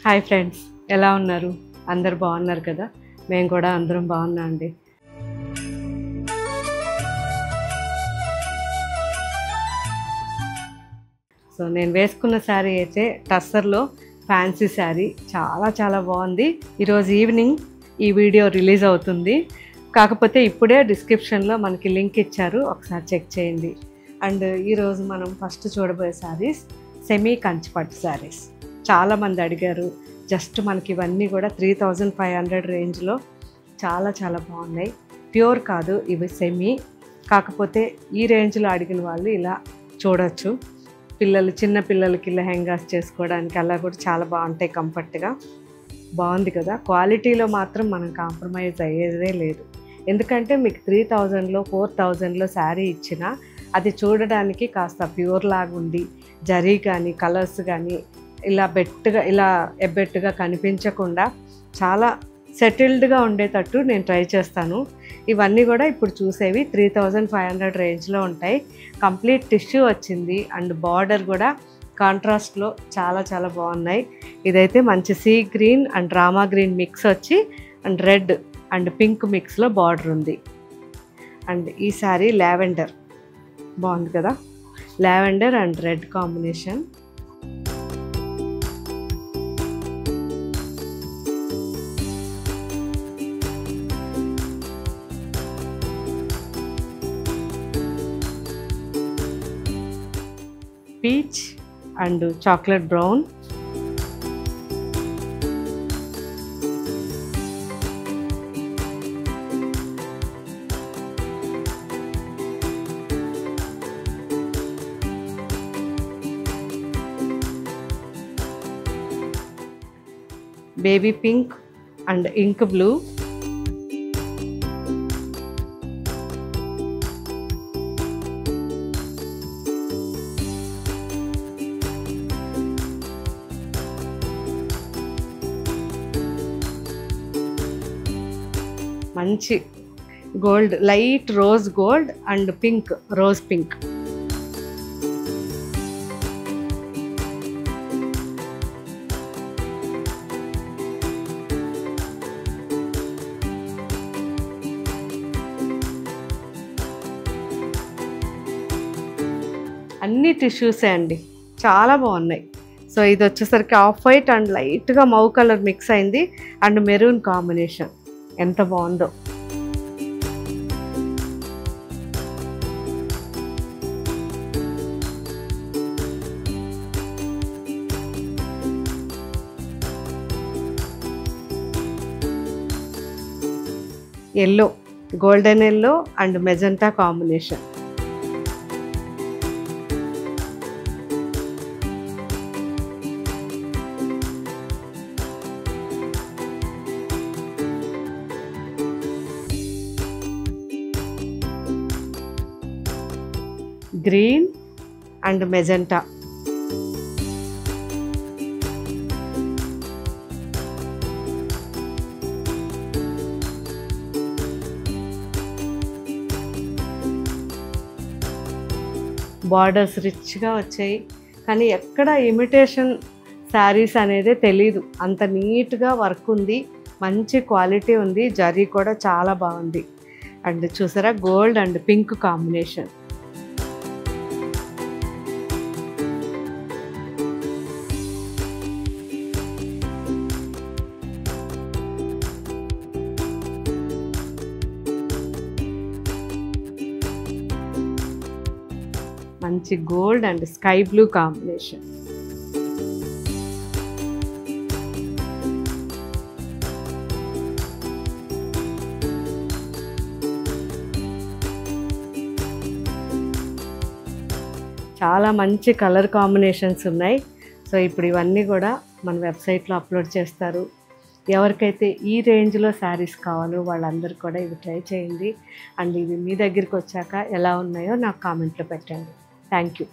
Hi friends, ఎలా ఉన్నారు? అందరు బాగున్నారు కదా? మేము కూడా అందరం బాగున్నాం అండి. సో నేను వేసుకున్న శారీ అయితే టస్సర్లో ఫ్యాన్సీ శారీ, చాలా బాగుంది. ఈరోజు ఈవినింగ్ ఈ వీడియో రిలీజ్ అవుతుంది. కాకపోతే ఇప్పుడే డిస్క్రిప్షన్లో మనకి లింక్ ఇచ్చారు, ఒకసారి చెక్ చేయండి. అండ్ ఈరోజు మనం ఫస్ట్ చూడబోయే శారీస్ సెమీ కంచిపట్టు శారీస్. చాలామంది అడిగారు. జస్ట్ మనకి ఇవన్నీ కూడా 3500 రేంజ్లో చాలా బాగున్నాయి. ప్యూర్ కాదు, ఇవి సెమీ. కాకపోతే ఈ రేంజ్లో అడిగిన వాళ్ళు ఇలా చూడొచ్చు. చిన్న పిల్లలకి లెహెంగాస్ చేసుకోవడానికి అలా కూడా చాలా బాగుంటాయి, కంఫర్ట్గా. బాగుంది కదా? క్వాలిటీలో మాత్రం మనం కాంప్రమైజ్ అయ్యేదే లేదు. ఎందుకంటే మీకు 3000లో 4000లో శారీ ఇచ్చినా అది చూడడానికి కాస్త ప్యూర్ లాగా ఉండి, జరీ కానీ కలర్స్ కానీ ఇలా ఎబ్బెట్టుగా కనిపించకుండా చాలా సెటిల్డ్గా ఉండేటట్టు నేను ట్రై చేస్తాను. ఇవన్నీ కూడా ఇప్పుడు చూసేవి 3500 రేంజ్లో ఉంటాయి. కంప్లీట్ టిష్యూ వచ్చింది అండ్ బార్డర్ కూడా కాంట్రాస్ట్లో చాలా బాగున్నాయి. ఇదైతే మంచి sea green and Rama green mix వచ్చి అండ్ రెడ్ అండ్ పింక్ మిక్స్లో బార్డర్ ఉంది. అండ్ ఈ శారీ లావెండర్ బాగుంది కదా? Lavender and red combination. Peach and chocolate brown. Baby pink and ink blue. మంచి gold, light rose gold and pink, rose pink. అన్ని టిష్యూసే అండి, చాలా బాగున్నాయి. సో ఇది వచ్చేసరికి ఆఫ్ వైట్ అండ్ లైట్గా మౌ కలర్ మిక్స్ అయింది అండ్ మెరూన్ కాంబినేషన్. ఎంత బాగుందో! Yellow, golden yellow and magenta combination. Green and magenta. Borders రిచ్గా వచ్చాయి, కానీ ఎక్కడ ఇమిటేషన్ శారీస్ అనేది తెలీదు. అంత నీట్గా వర్క్ ఉంది, మంచి క్వాలిటీ ఉంది, జరీ కూడా చాలా బాగుంది. అండ్ చూసారా, గోల్డ్ అండ్ పింక్ కాంబినేషన్. మంచి gold and sky blue combination. చాలా మంచి కలర్ కాంబినేషన్స్ ఉన్నాయి. సో ఇప్పుడు ఇవన్నీ కూడా మన వెబ్సైట్లో అప్లోడ్ చేస్తారు. ఎవరికైతే ఈ రేంజ్లో శారీస్ కావాలో వాళ్ళందరూ కూడా ఇవి ట్రై చేయండి. అండ్ ఇవి మీ దగ్గరికి వచ్చాక ఎలా ఉన్నాయో నాకు కామెంట్లో పెట్టండి. Thank you.